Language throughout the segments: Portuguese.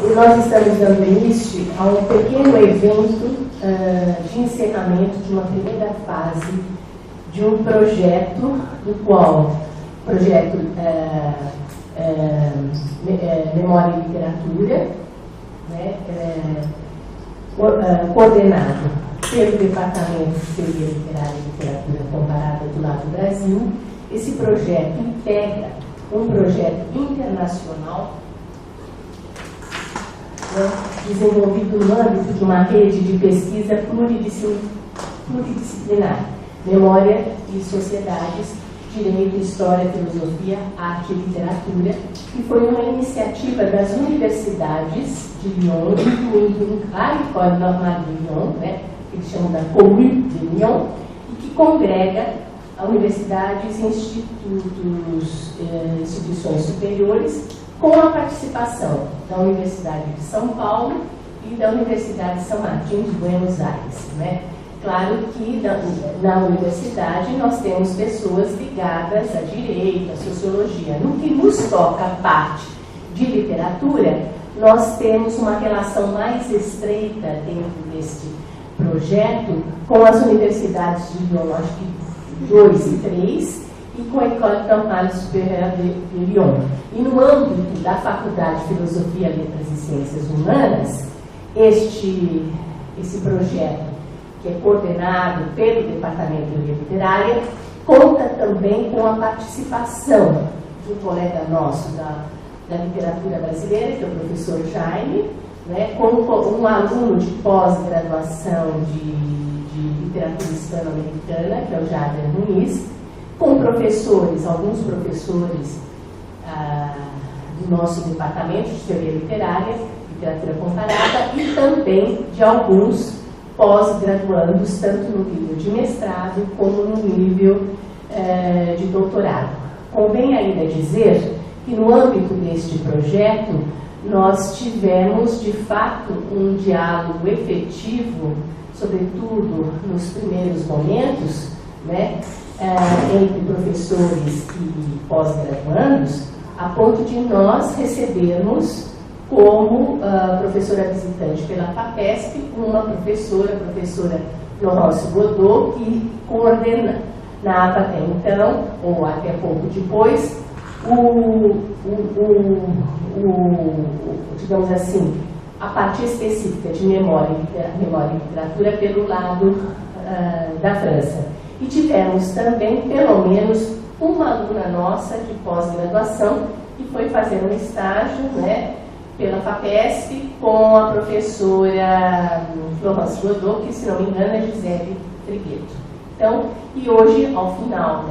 E nós estamos dando início a um pequeno evento de encerramento de uma primeira fase de um projeto, do qual projeto Memória e Literatura, né, coordenado pelo Departamento de Teoria Literária e Literatura Comparada do Lado do Brasil. Esse projeto integra um projeto internacional, né, desenvolvido no âmbito de uma rede de pesquisa pluridisciplinar, Memória e Sociedades, Direito, História, Filosofia, Arte e Literatura, que foi uma iniciativa das universidades de Lyon, incluindo a École Normale de Lyon, né, que eles chamam da Commune de Lyon, e que congrega universidades e instituições superiores, com a participação da Universidade de São Paulo e da Universidade de São Martín de Buenos Aires, né? Claro que na universidade nós temos pessoas ligadas a direito, a sociologia. No que nos toca a parte de literatura, nós temos uma relação mais estreita dentro deste projeto com as universidades de Lyon, acho que 2 e 3, e com a École Normale Supérieure de Lyon. E no âmbito da Faculdade de Filosofia, Letras e Ciências Humanas, esse projeto, que é coordenado pelo Departamento de Teoria Literária, conta também com a participação de um colega nosso da literatura brasileira, que é o professor Jaime, né, com um aluno de pós-graduação de literatura hispano-americana, que é o Jader Muniz, com professores, alguns professores do nosso Departamento de Teoria Literária, Literatura Comparada, e também de alguns pós-graduandos, tanto no nível de mestrado como no nível de doutorado. Convém ainda dizer que no âmbito deste projeto nós tivemos de fato um diálogo efetivo, sobretudo nos primeiros momentos, né, entre professores e pós-graduandos, a ponto de nós recebermos como professora visitante pela FAPESP, uma professora Laurence Godot, que coordenava até então, ou até pouco depois, digamos assim, a parte específica de memória e literatura pelo lado da França. E tivemos também, pelo menos, uma aluna nossa de pós-graduação que foi fazer um estágio, né, pela FAPESP com a professora Laurence Godot, que, se não me engano, é Gisele Trigueto. Então, e hoje, ao final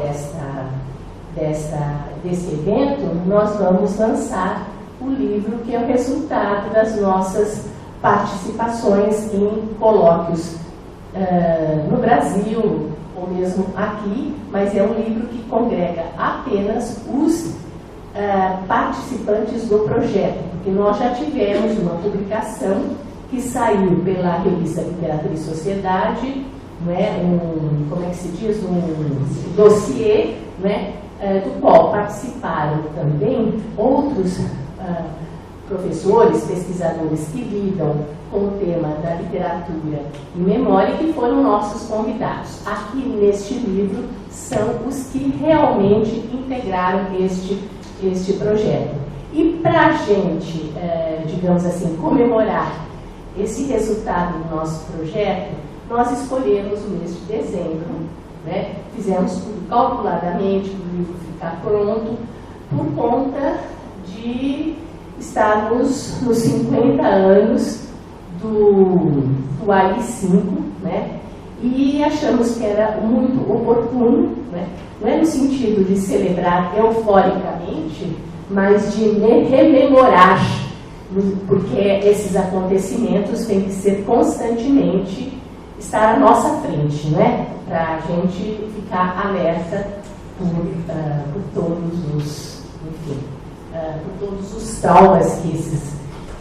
desse evento, nós vamos lançar o livro que é o resultado das nossas participações em colóquios no Brasil, ou mesmo aqui, mas é um livro que congrega apenas os participantes do projeto, porque nós já tivemos uma publicação que saiu pela revista Literatura e Sociedade, né, como é que se diz, um dossiê, né, do qual participaram também outros professores, pesquisadores que lidam com o tema da literatura e memória, que foram nossos convidados. Aqui neste livro são os que realmente integraram este projeto. E para a gente, digamos assim, comemorar esse resultado do nosso projeto, nós escolhemos o mês de dezembro, né? Fizemos tudo calculadamente para o livro ficar pronto, por conta de estarmos nos 50 anos do AI-5, né? E achamos que era muito oportuno, né? Não é no sentido de celebrar euforicamente, mas de rememorar, porque esses acontecimentos têm que ser constantemente estar à nossa frente, né? Para a gente ficar alerta por todos os, enfim, por todos os traumas que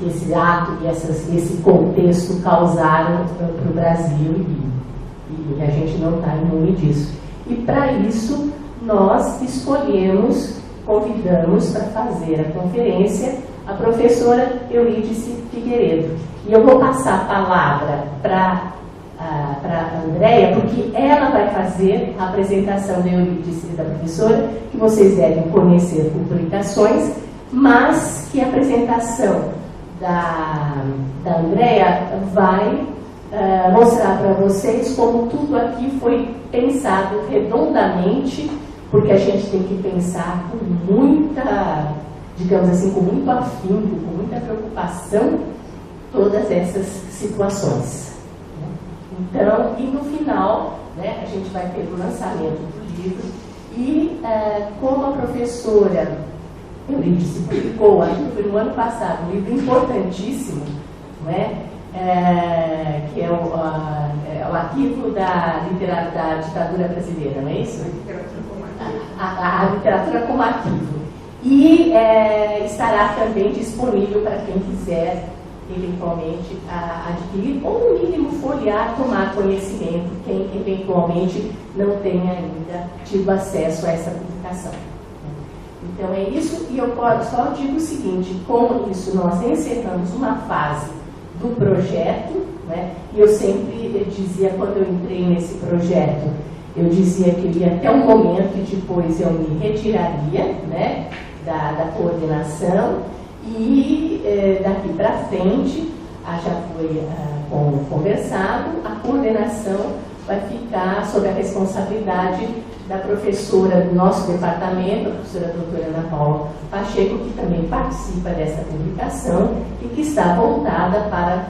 esse ato e esse contexto causaram para o Brasil, e a gente não está imune disso. E para isso nós convidamos para fazer a conferência a professora Eurídice Figueiredo. E eu vou passar a palavra para a Andréia, porque ela vai fazer a apresentação da Eurídice e da professora, que vocês devem conhecer por publicações, mas que a apresentação da Andréia vai mostrar para vocês como tudo aqui foi pensado redondamente, porque a gente tem que pensar com muita, digamos assim, com muito afinco, com muita preocupação, todas essas situações. Então, e no final, né, a gente vai ter o lançamento do livro e como a professora Eurídice publicou, acho que foi no ano passado, um livro importantíssimo, né, que é o arquivo da ditadura brasileira, não é isso? A literatura como arquivo. E estará também disponível para quem quiser eventualmente adquirir, ou no mínimo folhear, tomar conhecimento, quem eventualmente não tenha ainda tido acesso a essa publicação. Então é isso, e eu só digo o seguinte, com isso nós encerramos uma fase do projeto, né? E eu sempre dizia, quando eu entrei nesse projeto, eu dizia que eu ia até um momento e depois eu me retiraria, né, da coordenação, e daqui para frente, já foi conversado, a coordenação vai ficar sob a responsabilidade da professora do nosso departamento, a professora doutora Ana Paula Pacheco, que também participa dessa publicação e que está voltada para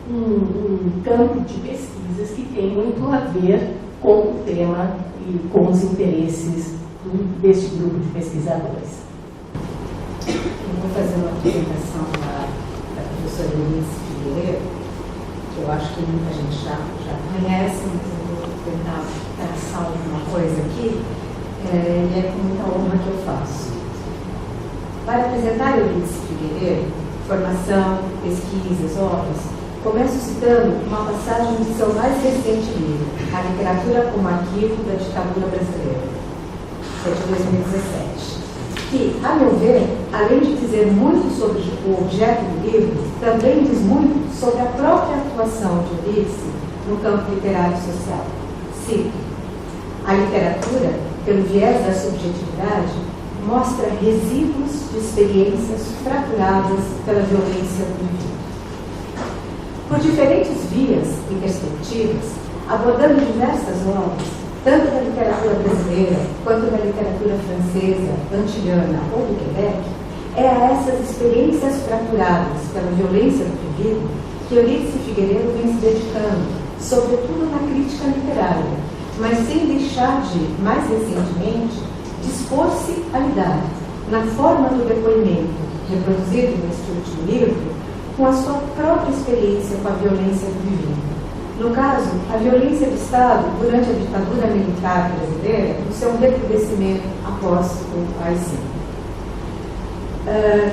um campo de pesquisas que tem muito a ver com o tema e com os interesses deste grupo de pesquisadores. Eu vou fazer uma apresentação da professora Eurídice Figueiredo, que eu acho que muita gente já conhece, mas eu vou tentar traçar alguma coisa aqui, e é com muita honra que eu faço. Para apresentar Eurídice Figueiredo, formação, pesquisas, obras, começo citando uma passagem de seu mais recente livro, A Literatura como Arquivo da Ditadura Brasileira, que é de 2017. Que, a meu ver, além de dizer muito sobre o objeto do livro, também diz muito sobre a própria atuação de Eurídice no campo literário e social. Cito: a literatura, pelo viés da subjetividade, mostra resíduos de experiências fraturadas pela violência do indivíduo. Por diferentes vias e perspectivas, abordando diversas obras, tanto da literatura brasileira quanto da literatura francesa, antiliana ou do Quebec, é a essas experiências fraturadas pela violência do indivíduo que Eurídice Figueiredo vem se dedicando, sobretudo na crítica literária, mas sem deixar de, mais recentemente, dispor-se a lidar, na forma do depoimento, reproduzido neste último livro, com a sua própria experiência com a violência do vivido. No caso, a violência do Estado durante a ditadura militar brasileira, no seu recrudescimento após o AI-5,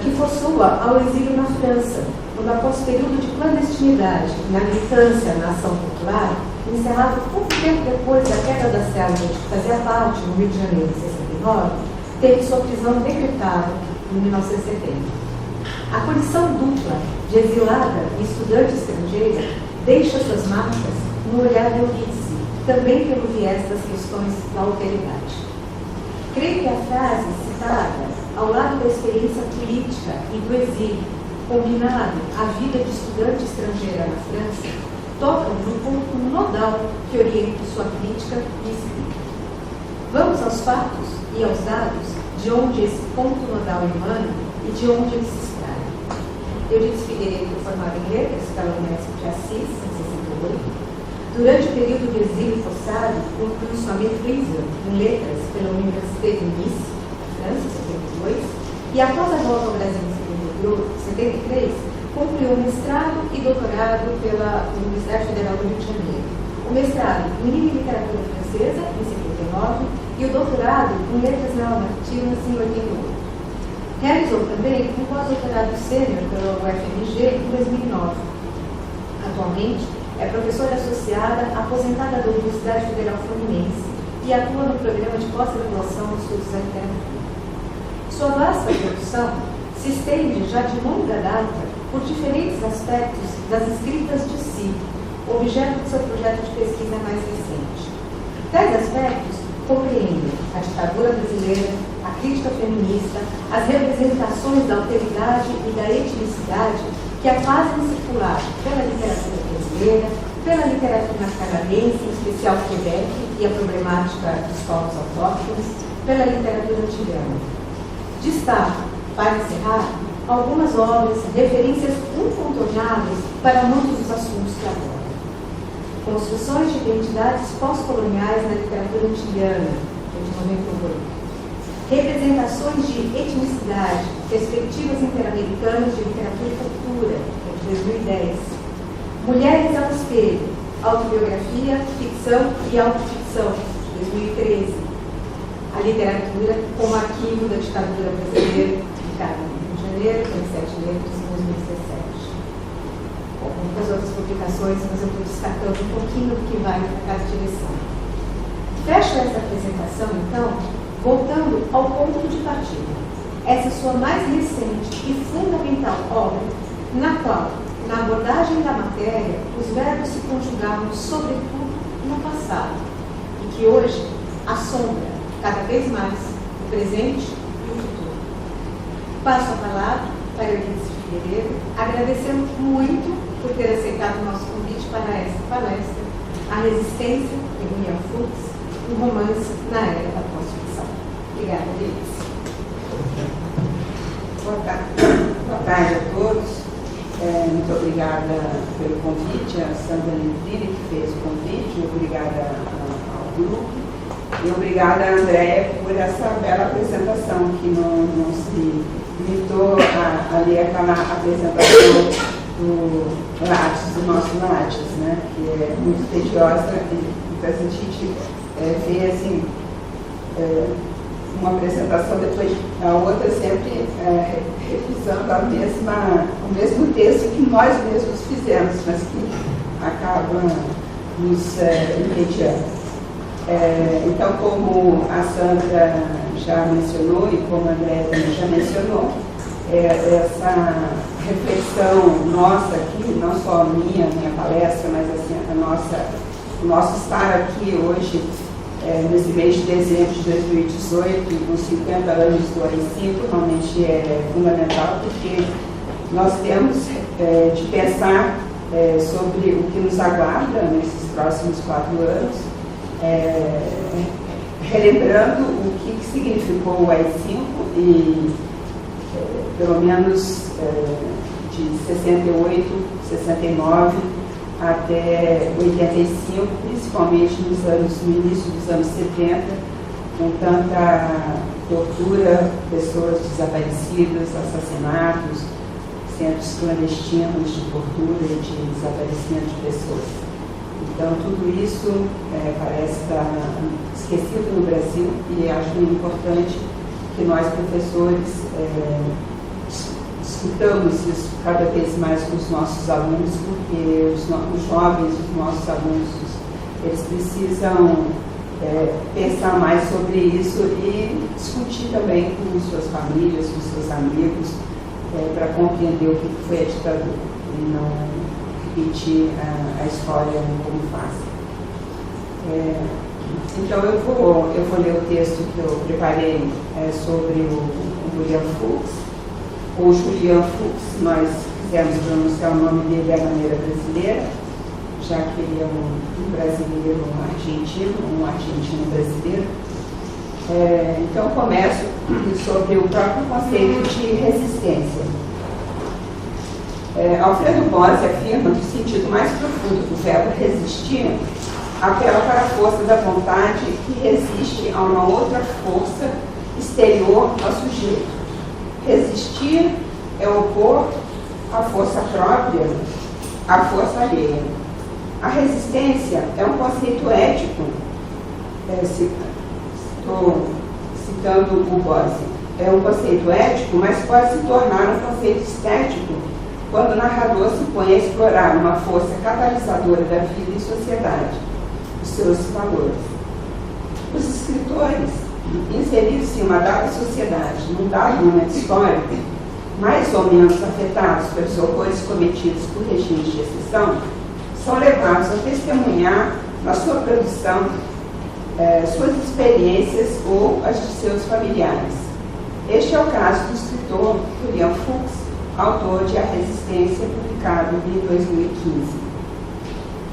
que forçou ao exílio na França, quando após período de clandestinidade na militância na ação popular, encerrado pouco tempo depois da queda da célula de que fazia parte no Rio de Janeiro de 69, teve sua prisão decretada em 1970. A condição dupla de exilada e estudante estrangeira deixa suas marcas no olhar de Eurídice, também pelo viés das questões da alteridade. Creio que a frase citada, ao lado da experiência política e do exílio, combinado à vida de estudante estrangeira na França, tocam no ponto nodal que orienta sua crítica e escrita. Vamos aos fatos e aos dados de onde esse ponto nodal emana e de onde ele se extrai. Eurídice Figueiredo foi formada em Letras pela Unesp de Assis, em 68. Durante o período de exílio forçado, concluiu sua maîtrise em Letras pela Université de Nice, França, em 72, e após a volta ao Brasil em 73, concluiu mestrado e doutorado pela Universidade Federal do Rio de Janeiro. O mestrado em Língua e Literatura Francesa, em 79, e o doutorado em Letras Neolatinas, em 88. Realizou também um pós-doutorado sênior pela UFMG em 2009. Atualmente, é professora associada aposentada da Universidade Federal Fluminense e atua no programa de pós-graduação de estudos da literatura. Sua vasta produção se estende já de longa data por diferentes aspectos das escritas de si, objeto de seu projeto de pesquisa mais recente. Tais aspectos compreendem a ditadura brasileira, a crítica feminista, as representações da alteridade e da etnicidade que a fazem circular pela literatura brasileira, pela literatura canadense, em especial Quebec e a problemática dos povos autóctones, pela literatura antigana. Destaco, para encerrar, algumas obras, referências incontornáveis para muitos dos assuntos que aborda. Construções de identidades pós-coloniais na literatura antilhana, de 98. Representações de etnicidade, perspectivas interamericanas de literatura e cultura, de 2010. Mulheres ao espelho, autobiografia, ficção e autoficção, de 2013. A literatura como arquivo da ditadura brasileira, publicada no Rio de Janeiro, em 7 letras, em 2017. Bom, muitas outras publicações, mas eu estou destacando um pouquinho do que vai para cada direção. Fecho essa apresentação, então, voltando ao ponto de partida. Essa sua mais recente e fundamental obra, na qual, na abordagem da matéria, os verbos se conjugavam sobretudo no passado, e que hoje assombra cada vez mais o presente e o futuro. Passo a palavra para Eunice Figueiredo, agradecendo muito por ter aceitado o nosso convite para esta palestra, A Resistência, de William Fuchs, um romance na era da pós-ficção. Obrigada, Eunice. Boa tarde a todos. Muito obrigada pelo convite, a Sandra Lindini, que fez o convite, obrigada ao grupo e obrigada a Andréia por essa bela apresentação, que não se limitou a ler aquela apresentação do Lattes, do nosso Lattes, né, que é muito tediosa e a gente vê assim, uma apresentação depois da outra, sempre revisando o mesmo texto que nós mesmos fizemos, mas que acaba nos entediando. Então, como a Sandra já mencionou e como a Andréa também já mencionou, essa reflexão nossa aqui, não só minha palestra, mas assim, o nosso estar aqui hoje, nesse mês de dezembro de 2018, nos 50 anos do AI-5, realmente é fundamental, porque nós temos de pensar sobre o que nos aguarda nesses próximos 4 anos, relembrando o que significou o AI-5 e, pelo menos, de 68, 69, até 85, principalmente no início dos anos 70, com tanta tortura, pessoas desaparecidas, assassinatos, centros clandestinos de tortura e de desaparecimento de pessoas. Então, tudo isso parece estar esquecido no Brasil e acho importante que nós, professores, discutamos isso cada vez mais com os nossos alunos, porque os jovens, os nossos alunos, eles precisam pensar mais sobre isso e discutir também com suas famílias, com seus amigos, para compreender o que foi a ditadura e não repetir a história como fácil. Então eu vou ler o texto que eu preparei sobre o William Fuchs. O Julian Fuchs, nós quisemos pronunciar o nome dele da maneira brasileira, já que ele é um brasileiro argentino, um argentino brasileiro. Então, começo sobre o próprio conceito de resistência. Alfredo Bose afirma que o sentido mais profundo do verbo resistir apela para a força da vontade que resiste a uma outra força exterior ao sujeito. Resistir é opor a força própria à força alheia. A resistência é um conceito ético, estou citando o Bose, é um conceito ético, mas pode se tornar um conceito estético quando o narrador se põe a explorar uma força catalisadora da vida e sociedade, os seus valores. Os escritores, inseridos em uma dada sociedade, num dado momento histórico, mais ou menos afetados pelos horrores cometidos por regimes de exceção, são levados a testemunhar na sua produção suas experiências ou as de seus familiares. Este é o caso do escritor Julian Fuchs, autor de A Resistência, publicado em 2015.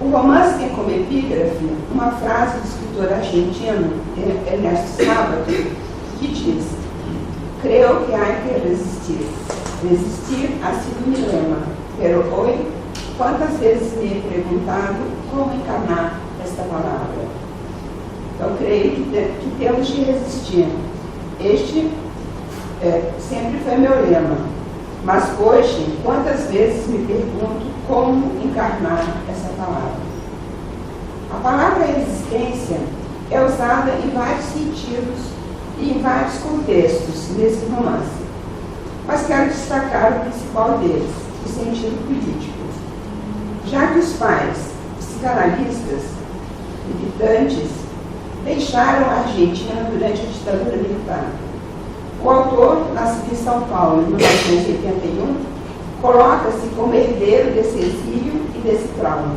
O romance tem como epígrafe uma frase do escritor argentino Ernesto Sábato, que diz: "Creo que hay que resistir. Resistir ha sido mi lema, pero hoy, quantas vezes me he perguntado como encarnar esta palavra?" Então, creio que temos de resistir. Este sempre foi meu lema. Mas hoje, quantas vezes me pergunto como encarnar essa palavra? A palavra resistência é usada em vários sentidos e em vários contextos nesse romance. Mas quero destacar o principal deles, o sentido político. Já que os pais, psicanalistas, militantes, deixaram a Argentina durante a ditadura militar, o autor, nascido em São Paulo em 1981, coloca-se como herdeiro desse exílio e desse trauma.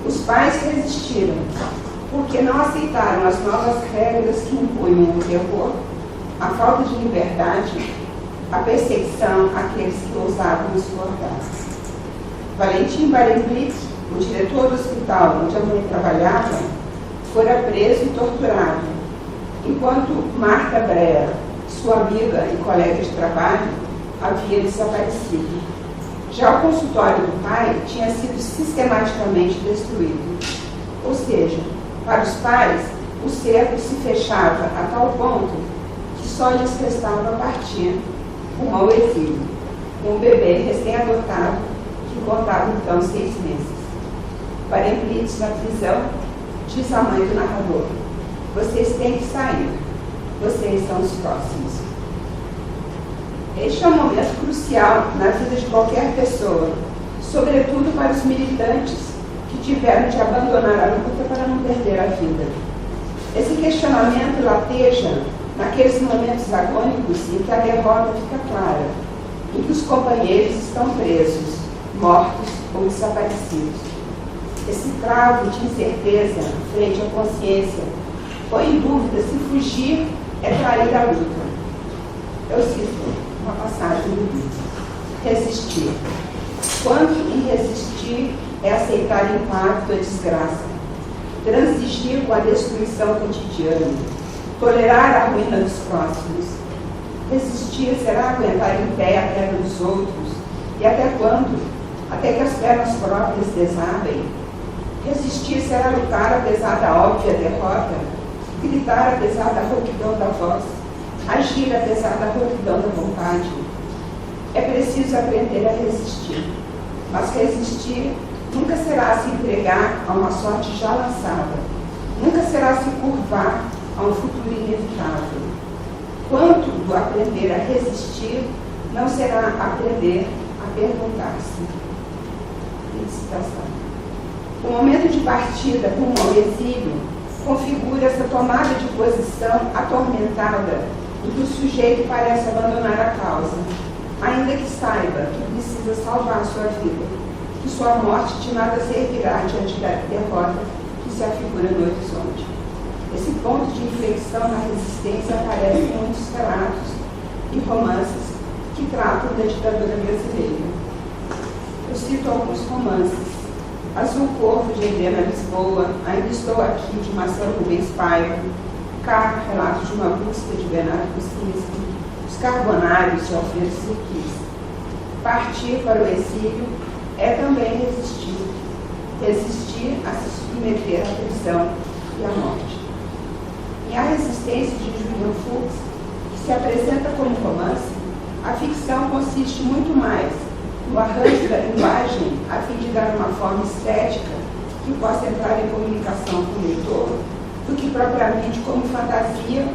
Os pais resistiram, porque não aceitaram as novas regras que impunham o terror, a falta de liberdade, a perseguição àqueles que ousavam exportar. Valentim Barenblick, o diretor do hospital onde a mãe trabalhava, fora preso e torturado, enquanto Marta Brea, sua amiga e colega de trabalho, havia desaparecido. Já o consultório do pai tinha sido sistematicamente destruído. Ou seja, para os pais, o cerco se fechava a tal ponto que só lhes restava partir rumo ao exílio, com um bebê recém-adotado que contava então 6 meses. Barenblick, na prisão, diz à mãe do narrador: "Vocês têm que sair. Vocês são os próximos." Este é um momento crucial na vida de qualquer pessoa, sobretudo para os militantes que tiveram de abandonar a luta para não perder a vida. Esse questionamento lateja naqueles momentos agônicos em que a derrota fica clara, em que os companheiros estão presos, mortos ou desaparecidos. Esse travo de incerteza frente à consciência põe em dúvida se fugir é trair a luta. Eu cito uma passagem do livro: "Resistir. Quanto em resistir é aceitar o impacto da desgraça, transigir com a destruição cotidiana, tolerar a ruína dos próximos. Resistir será aguentar em pé a queda dos outros, e até quando? Até que as pernas próprias desabem. Resistir será lutar apesar da óbvia derrota, gritar apesar da rouquidão da voz, agir apesar da rouquidão da vontade. É preciso aprender a resistir, mas resistir nunca será se entregar a uma sorte já lançada, nunca será se curvar a um futuro inevitável. Quanto do aprender a resistir não será aprender a perguntar-se." Citação. O momento de partida rumo ao exílio configura essa tomada de posição atormentada em que o sujeito parece abandonar a causa, ainda que saiba que precisa salvar a sua vida, que sua morte de nada servirá diante da derrota que se afigura no horizonte. Esse ponto de inflexão na resistência aparece em muitos relatos e romances que tratam da ditadura brasileira. Eu cito alguns romances: Azul Corvo, de Helena Lisboa, Ainda Estou Aqui, de Marcelo Rubens Paiva, Car, Relatos de uma Busca, de Bernardo Kucinski, Os Carbonários, de Alfredo Sirkis. Partir para o exílio é também resistir. Resistir a se submeter à prisão e à morte. Em A Resistência, de Julian Fuchs, que se apresenta como romance, a ficção consiste muito mais no arranjo da linguagem a fim de dar uma forma estética que possa entrar em comunicação com o leitor, do que propriamente como fantasia,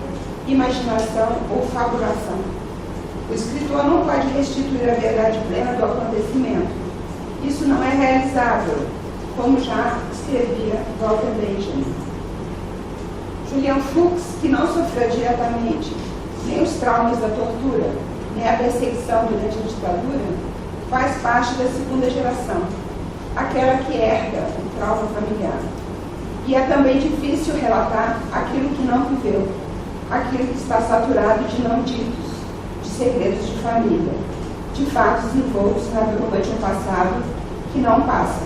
imaginação ou fabulação. O escritor não pode restituir a verdade plena do acontecimento. Isso não é realizável, como já escrevia Walter Benjamin. Julian Fuchs, que não sofreu diretamente nem os traumas da tortura, nem a perseguição durante a ditadura, faz parte da segunda geração, aquela que herda o trauma familiar. E é também difícil relatar aquilo que não viveu, aquilo que está saturado de não ditos, de segredos de família, de fatos envoltos na bruma de um passado que não passa,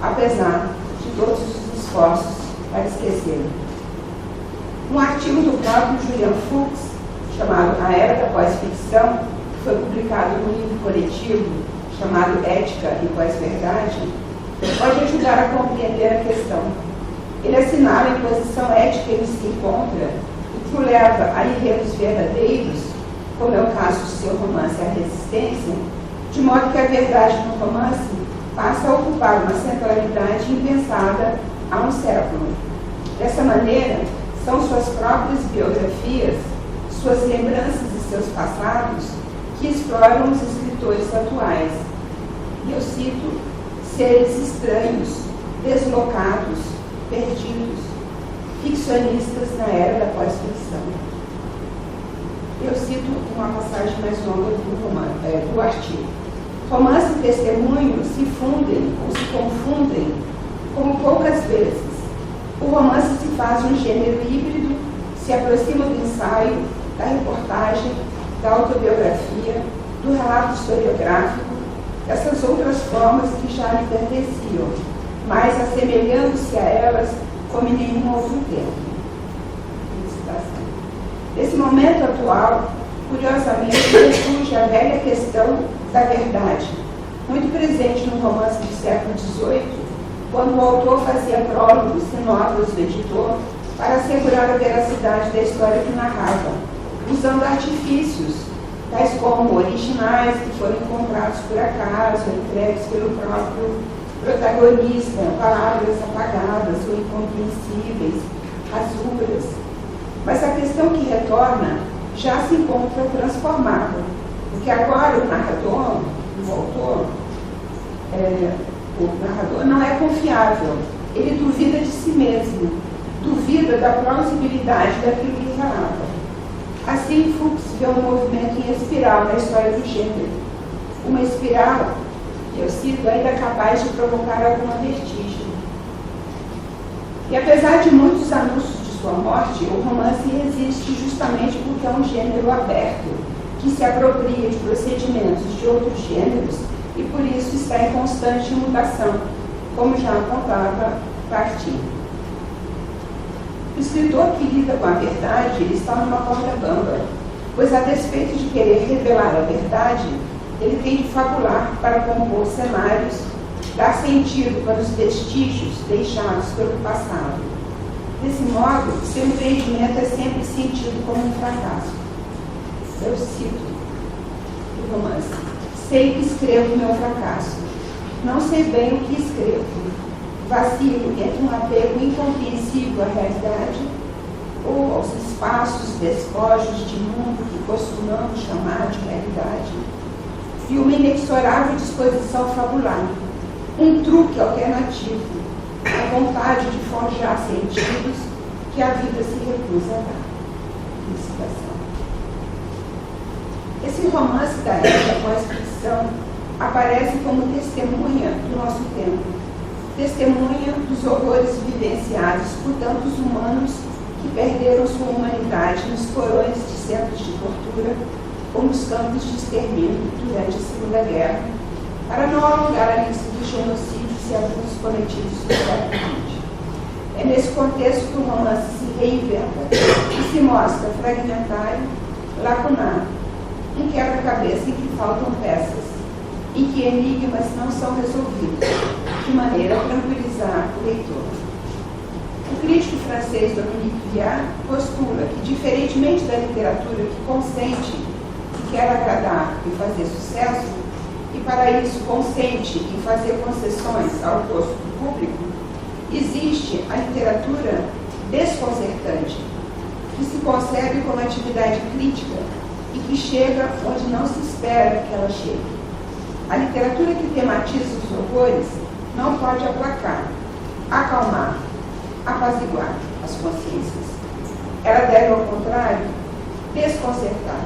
apesar de todos os esforços para esquecer. Um artigo do próprio Julian Fuchs, chamado A Era da Pós-Ficção, que foi publicado num livro coletivo chamado Ética e Pós-Verdade, pode ajudar a compreender a questão. Ele assinala a posição ética em que se encontra, o que o leva a enredos verdadeiros, como é o caso do seu romance A Resistência, de modo que a verdade no romance passa a ocupar uma centralidade impensada há um século. Dessa maneira, são suas próprias biografias, suas lembranças e seus passados que exploram os escritores atuais. E eu cito seres estranhos, deslocados, perdidos, ficcionistas na era da pós-ficção. Eu cito uma passagem mais longa do artigo. Romance e testemunho se fundem ou se confundem como poucas vezes. O romance se faz um gênero híbrido, se aproxima do ensaio, da reportagem, da autobiografia, do relato historiográfico, dessas outras formas que já lhe pertenciam, mas assemelhando-se a elas como em nenhum outro tempo. Nesse momento atual, curiosamente, surge a velha questão da verdade, muito presente no romance do século XVIII, quando o autor fazia prólogos, sinopses do editor, para assegurar a veracidade da história que narrava, usando artifícios, tais como originais que foram encontrados por acaso, entregues pelo próprio protagonista, palavras apagadas ou incompreensíveis, rasuras. Mas a questão que retorna já se encontra transformada, porque agora o narrador, o autor, o narrador não é confiável, ele duvida de si mesmo, duvida da plausibilidade daquilo que relata. Assim, Fuchs vê um movimento em espiral na história do gênero. Uma espiral, que eu cito, ainda capaz de provocar alguma vertigem. E apesar de muitos anúncios de sua morte, o romance resiste justamente porque é um gênero aberto, que se apropria de procedimentos de outros gêneros e por isso está em constante mutação, como já apontava Tartine. O escritor que lida com a verdade, ele está numa corda bamba, pois a despeito de querer revelar a verdade, ele tem de fabular para compor cenários, dar sentido para os vestígios deixados pelo passado. Desse modo, seu empreendimento é sempre sentido como um fracasso. Eu cito o romance: sei que escrevo meu fracasso, não sei bem o que escrevo. Vacilo entre um apego incompreensível à realidade ou aos espaços despojos de mundo que costumamos chamar de realidade, e uma inexorável disposição fabular, um truque alternativo, a vontade de forjar sentidos que a vida se recusa a dar. Esse romance da era da pós-ficção aparece como testemunha do nosso tempo, testemunha dos horrores vivenciados por tantos humanos que perderam sua humanidade nos porões de centros de tortura ou nos campos de extermínio durante a Segunda Guerra, para não alongar a lista de genocídios e abusos cometidos no século XX. É nesse contexto que o romance se reinventa e se mostra fragmentário, lacunado, um quebra-cabeça em que faltam peças, em que enigmas não são resolvidos, de maneira a tranquilizar o leitor. O crítico francês Dominique Viard postula que, diferentemente da literatura que consente, que quer agradar e fazer sucesso, e para isso consente em fazer concessões ao gosto do público, existe a literatura desconcertante, que se concebe como atividade crítica e que chega onde não se espera que ela chegue. A literatura que tematiza os horrores não pode aplacar, acalmar, apaziguar as consciências. Ela deve, ao contrário, desconcertar,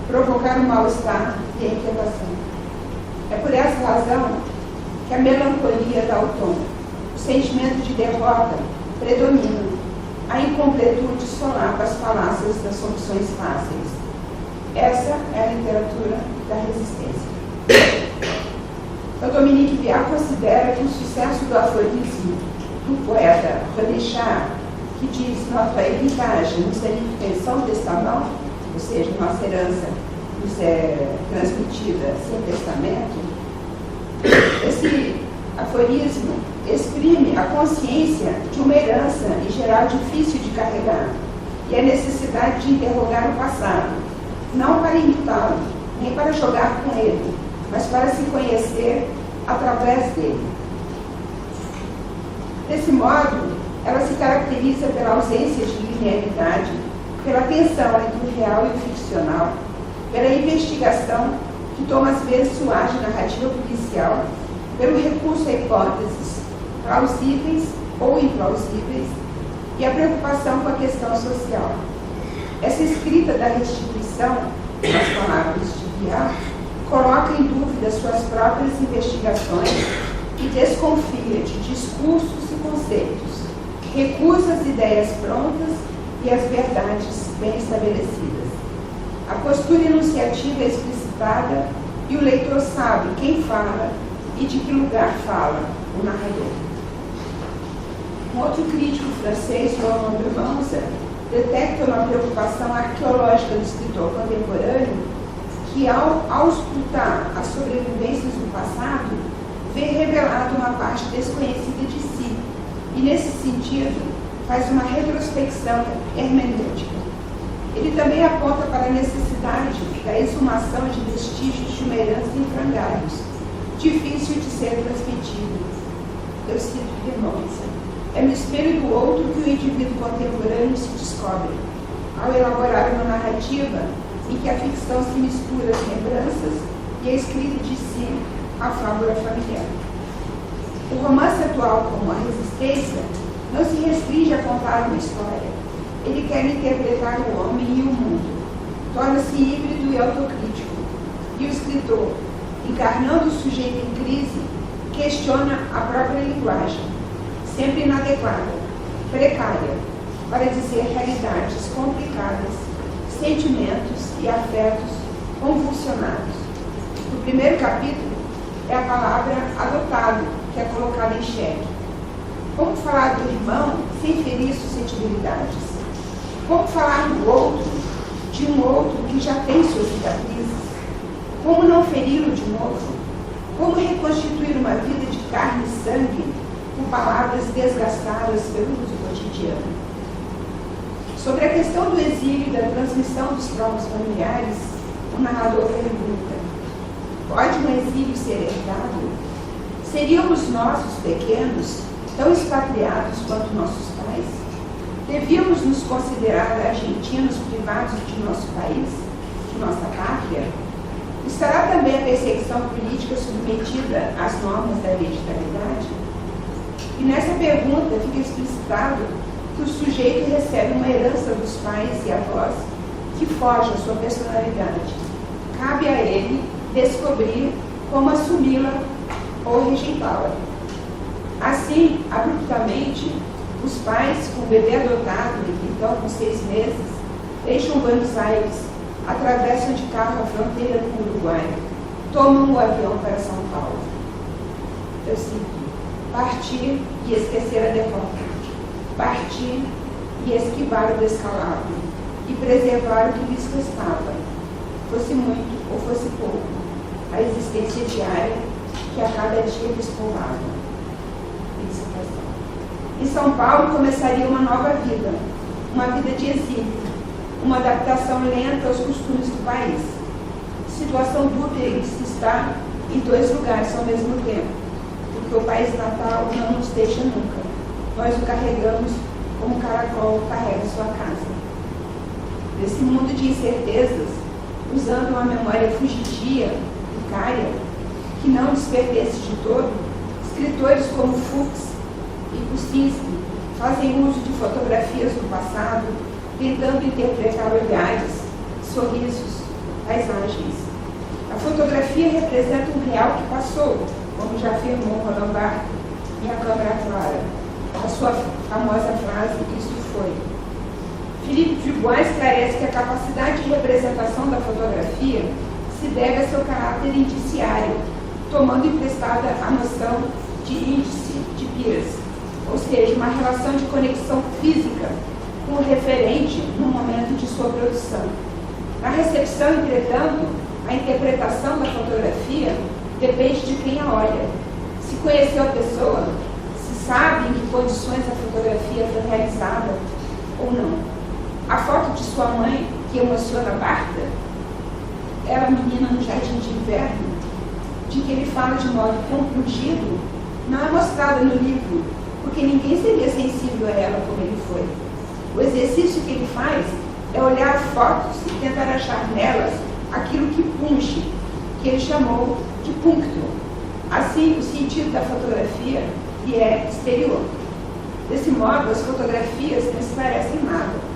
provocar o mal-estar e a inquietação. É por essa razão que a melancolia dá o tom, o sentimento de derrota predomina, a incompletude solapa as falácias das soluções fáceis. Essa é a literatura da resistência. O Dominique Viard considera que o sucesso do aforismo do poeta René Char, que diz notre héritage nous est livré sans testament, ou seja, nossa herança nos é transmitida sem testamento, esse aforismo exprime a consciência de uma herança em geral difícil de carregar e a necessidade de interrogar o passado, não para imitá-lo, nem para jogar com ele, mas para se conhecer através dele. Desse modo, ela se caracteriza pela ausência de linearidade, pela tensão entre o real e o ficcional, pela investigação que toma às vezes suar de narrativa policial, pelo recurso a hipóteses plausíveis ou implausíveis e a preocupação com a questão social. Essa escrita da restituição, nas palavras de Viard, coloca em dúvida suas próprias investigações e desconfia de discursos e conceitos, recusa as ideias prontas e as verdades bem estabelecidas. A postura enunciativa é explicitada e o leitor sabe quem fala e de que lugar fala o narrador. Um outro crítico francês, Roland de Vanza, detecta uma preocupação arqueológica do escritor contemporâneo que, ao auscultar as sobrevivências do passado, vê revelado uma parte desconhecida de si e, nesse sentido, faz uma retrospecção hermenêutica. Ele também aponta para a necessidade da exumação de vestígios de uma herança em frangalhos, difícil de ser transmitido. Eu cito Remonsa. É no espelho do outro que o indivíduo contemporâneo se descobre, ao elaborar uma narrativa em que a ficção se mistura às lembranças e a escrita de si à fábula familiar. O romance atual, como a Resistência, não se restringe a contar uma história. Ele quer interpretar o homem e o mundo. Torna-se híbrido e autocrítico. E o escritor, encarnando o sujeito em crise, questiona a própria linguagem, sempre inadequada, precária, para dizer realidades complicadas, sentimentos e afetos convulsionados. No primeiro capítulo, é a palavra adotado que é colocada em xeque. Como falar do irmão sem ferir suscetibilidades? Como falar do outro, de um outro que já tem suas cicatrizes? Como não feri-lo de novo? Como reconstituir uma vida de carne e sangue com palavras desgastadas pelo uso cotidiano? Sobre a questão do exílio e da transmissão dos traumas familiares, o narrador pergunta: pode um exílio ser herdado? Seríamos nós, os pequenos, tão expatriados quanto nossos pais? Devíamos nos considerar argentinos privados de nosso país, de nossa pátria? Estará também a perseguição política submetida às normas da legitimidade? E nessa pergunta fica explicitado que o sujeito recebe uma herança dos pais e avós que foge à sua personalidade. Cabe a ele descobrir como assumi-la ou rejeitá-la. Assim, abruptamente, os pais, com o bebê adotado, então com 6 meses, deixam Buenos Aires, atravessam de carro a fronteira com o Uruguai, tomam o avião para São Paulo. Eu cito: partir e esquecer a derrota, partir e esquivar o descalabro, e preservar o que lhes restava, fosse muito ou fosse pouco, a existência diária que a cada dia lhes povoava. Em São Paulo começaria uma nova vida, uma vida de exílio, uma adaptação lenta aos costumes do país. Situação dúbia em que se está em 2 lugares ao mesmo tempo, porque o país natal não nos deixa nunca. Nós o carregamos como o caracol carrega sua casa. Nesse mundo de incertezas, usando uma memória fugidia, precária, que não lhes pertence de todo, escritores como Fuchs e Kuczynski fazem uso de fotografias do passado, tentando interpretar olhares, sorrisos, paisagens. A fotografia representa um real que passou, como já afirmou Roland Barthes em A Câmara Clara. A sua famosa frase, isso foi. Philippe Dubois esclarece que a capacidade de representação da fotografia se deve a seu caráter indiciário, tomando emprestada a noção de índice de Peirce, ou seja, uma relação de conexão física com o referente no momento de sua produção. Na recepção, entretanto, a interpretação da fotografia depende de quem a olha. Se conheceu a pessoa, se sabe em que condições a fotografia foi realizada ou não. A foto de sua mãe, que emociona Barthes, era menina no jardim de inverno, de que ele fala de modo compungido, não é mostrada no livro, porque ninguém seria sensível a ela como ele foi. O exercício que ele faz é olhar fotos e tentar achar nelas aquilo que punge, que ele chamou de puncto. Assim, o sentido da fotografia lhe é exterior. Desse modo, as fotografias não esclarecem nada.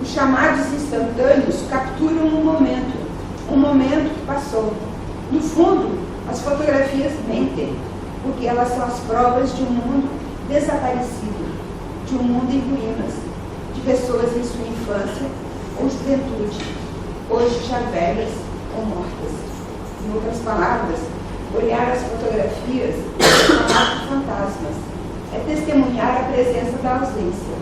Os chamados instantâneos capturam um momento que passou. No fundo, as fotografias mentem, porque elas são as provas de um mundo desaparecido, de um mundo em ruínas, de pessoas em sua infância ou juventude, hoje já velhas ou mortas. Em outras palavras, olhar as fotografias é chamar de fantasmas, é testemunhar a presença da ausência.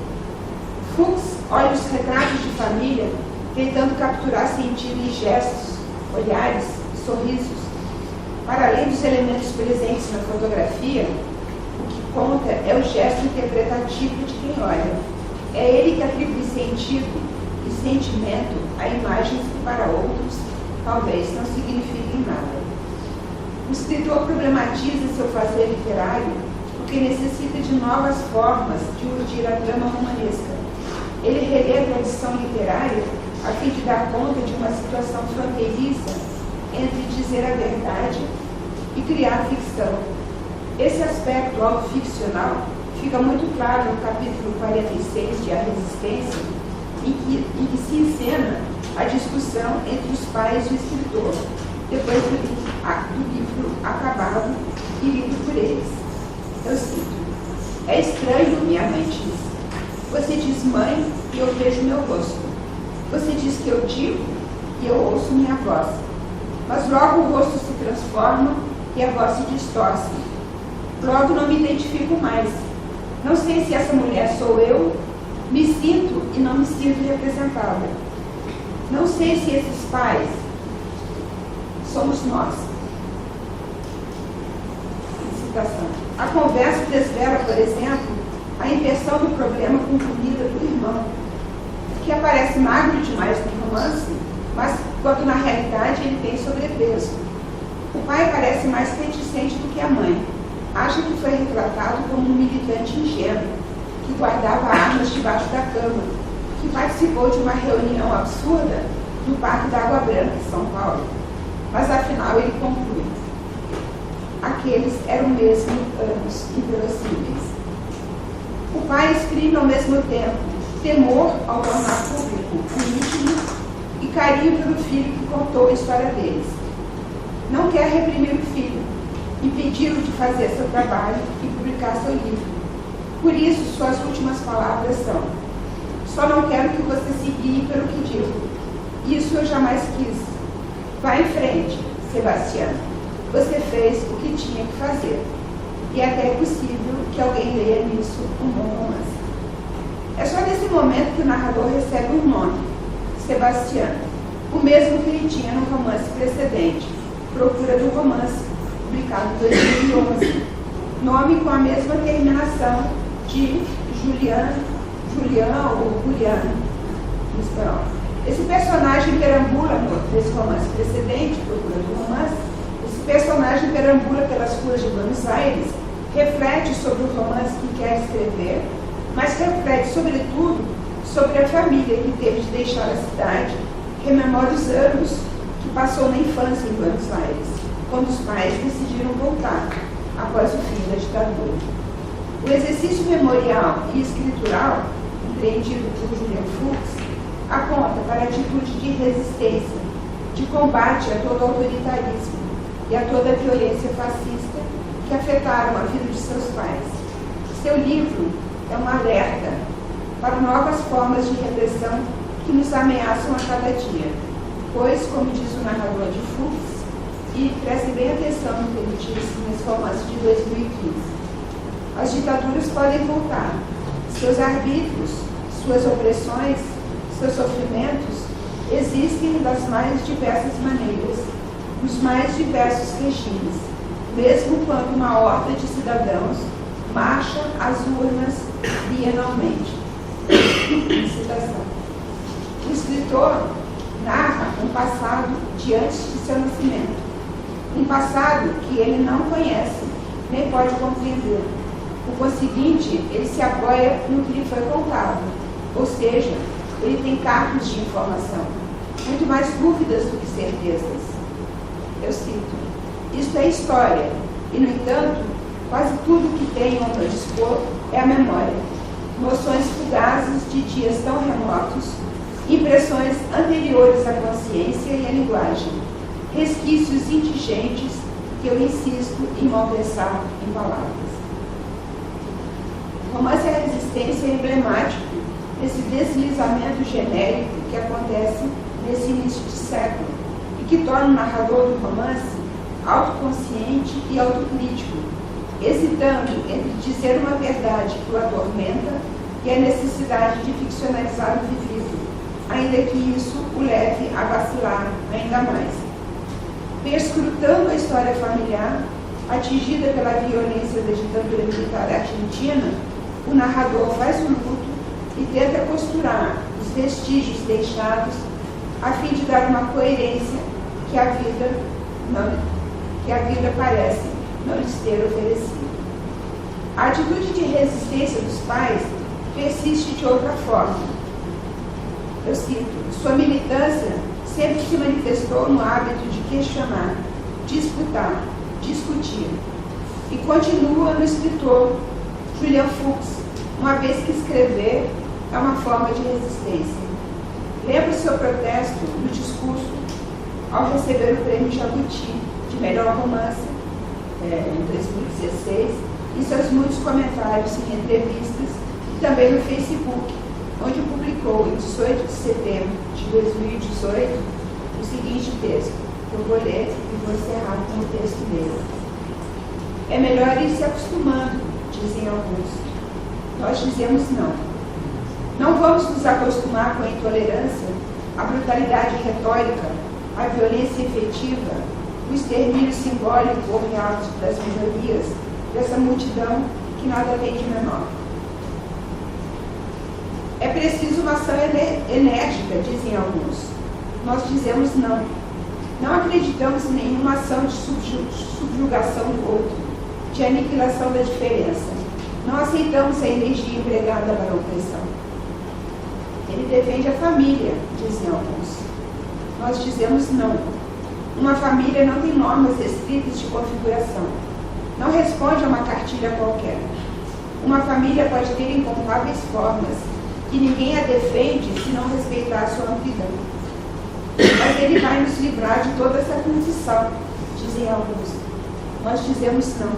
Fuchs olha os retratos de família tentando capturar sentido em gestos, olhares e sorrisos. Para além dos elementos presentes na fotografia, o que conta é o gesto interpretativo de quem olha. É ele que atribui sentido e sentimento a imagens que para outros talvez não signifiquem nada. O escritor problematiza seu fazer literário porque necessita de novas formas de urdir a trama romanesca. Ele relê a tradição literária a fim de dar conta de uma situação fronteiriça entre dizer a verdade e criar ficção. Esse aspecto autoficcional fica muito claro no capítulo 46 de A Resistência, em que se encena a discussão entre os pais e o escritor, depois do livro acabado e lido por eles. Eu cito: é estranho, minha mãe diz. Você diz mãe e eu vejo meu rosto. Você diz que eu digo e eu ouço minha voz. Mas logo o rosto se transforma e a voz se distorce. Logo não me identifico mais. Não sei se essa mulher sou eu, me sinto e não me sinto representada. Não sei se esses pais somos nós. Citação. A conversa desvela, por exemplo, a inversão do problema com comida do irmão, que aparece magro demais no romance, mas quando na realidade ele tem sobrepeso. O pai parece mais reticente do que a mãe. Acha que foi retratado como um militante ingênuo, que guardava armas debaixo da cama, que participou de uma reunião absurda no Parque da Água Branca, em São Paulo. Mas afinal ele conclui: aqueles eram mesmo anos inverossímeis. O pai exprime ao mesmo tempo temor ao tornar público o íntimo e carinho pelo filho que contou a história deles. Não quer reprimir o filho, impedi-lo de fazer seu trabalho e publicar seu livro. Por isso, suas últimas palavras são: só não quero que você se guie pelo que digo. Isso eu jamais quis. Vá em frente, Sebastião. Você fez o que tinha que fazer. E até é possível que alguém leia nisso um bom romance. É só nesse momento que o narrador recebe um nome: Sebastião, o mesmo que ele tinha no romance precedente, Procura do Romance, publicado em 2011. Nome com a mesma terminação de Julian ou Juliano, em espanhol. Esse personagem perambula nesse romance precedente, Procura do Romance. Esse personagem perambula pelas ruas de Buenos Aires, reflete sobre o romance que quer escrever, mas reflete, sobretudo, sobre a família que teve de deixar a cidade, rememora os anos que passou na infância em Buenos Aires, quando os pais decidiram voltar, após o fim da ditadura. O exercício memorial e escritural, empreendido por Julian Fuchs, aponta para a atitude de resistência de combate a todo autoritarismo e a toda violência fascista que afetaram a vida de seus pais. Seu livro é um alerta para novas formas de repressão que nos ameaçam a cada dia, pois, como diz o narrador de Fuchs, e preste bem atenção no que ele disse nesse romance de 2015, as ditaduras podem voltar. Seus arbítrios, suas opressões, seus sofrimentos existem das mais diversas maneiras, nos mais diversos regimes, mesmo quando uma horda de cidadãos marcha às urnas bienalmente. Citação. O escritor narra um passado de antes de seu nascimento, um passado que ele não conhece, nem pode compreender. Por conseguinte, ele se apoia no que lhe foi contado, ou seja, ele tem cargos de informação, muito mais dúvidas do que certezas. Eu cito: isto é história, e, no entanto, quase tudo que tenho ao meu dispor é a memória, noções fugazes de dias tão remotos, impressões anteriores à consciência e à linguagem, resquícios indigentes que eu insisto em malversar em palavras. O romance à resistência é emblemático desse deslizamento genérico que acontece nesse início de século e que torna o narrador do romance autoconsciente e autocrítico, hesitando entre dizer uma verdade que o atormenta e a necessidade de ficcionalizar o vivido, ainda que isso o leve a vacilar ainda mais. Perscrutando a história familiar, atingida pela violência da ditadura militar argentina, o narrador faz um luto e tenta costurar os vestígios deixados a fim de dar uma coerência que a vida parece não lhes ter oferecido. A atitude de resistência dos pais persiste de outra forma. Eu cito: sua militância sempre se manifestou no hábito de questionar, disputar, discutir. E continua no escritor Julian Fuchs, uma vez que escrever é uma forma de resistência. Lembra o seu protesto no discurso ao receber o prêmio Jabuti de melhor romance em 2016 e seus muitos comentários em entrevistas e também no Facebook, onde publicou em 18 de setembro de 2018 o seguinte texto, que eu vou ler e vou encerrar com o texto dele. É melhor ir se acostumando, dizem alguns. Nós dizemos não. Não vamos nos acostumar com a intolerância, a brutalidade retórica, a violência efetiva, o extermínio simbólico ou real das minorias, dessa multidão que nada tem de menor. É preciso uma ação enérgica, dizem alguns. Nós dizemos não. Não acreditamos em nenhuma ação de subjugação do outro, de aniquilação da diferença. Não aceitamos a energia empregada para a opressão. Ele defende a família, dizem alguns. Nós dizemos não. Uma família não tem normas estritas de configuração. Não responde a uma cartilha qualquer. Uma família pode ter incontáveis formas, que ninguém a defende se não respeitar a sua amplidão. Mas ele vai nos livrar de toda essa condição, dizem alguns. Nós dizemos não.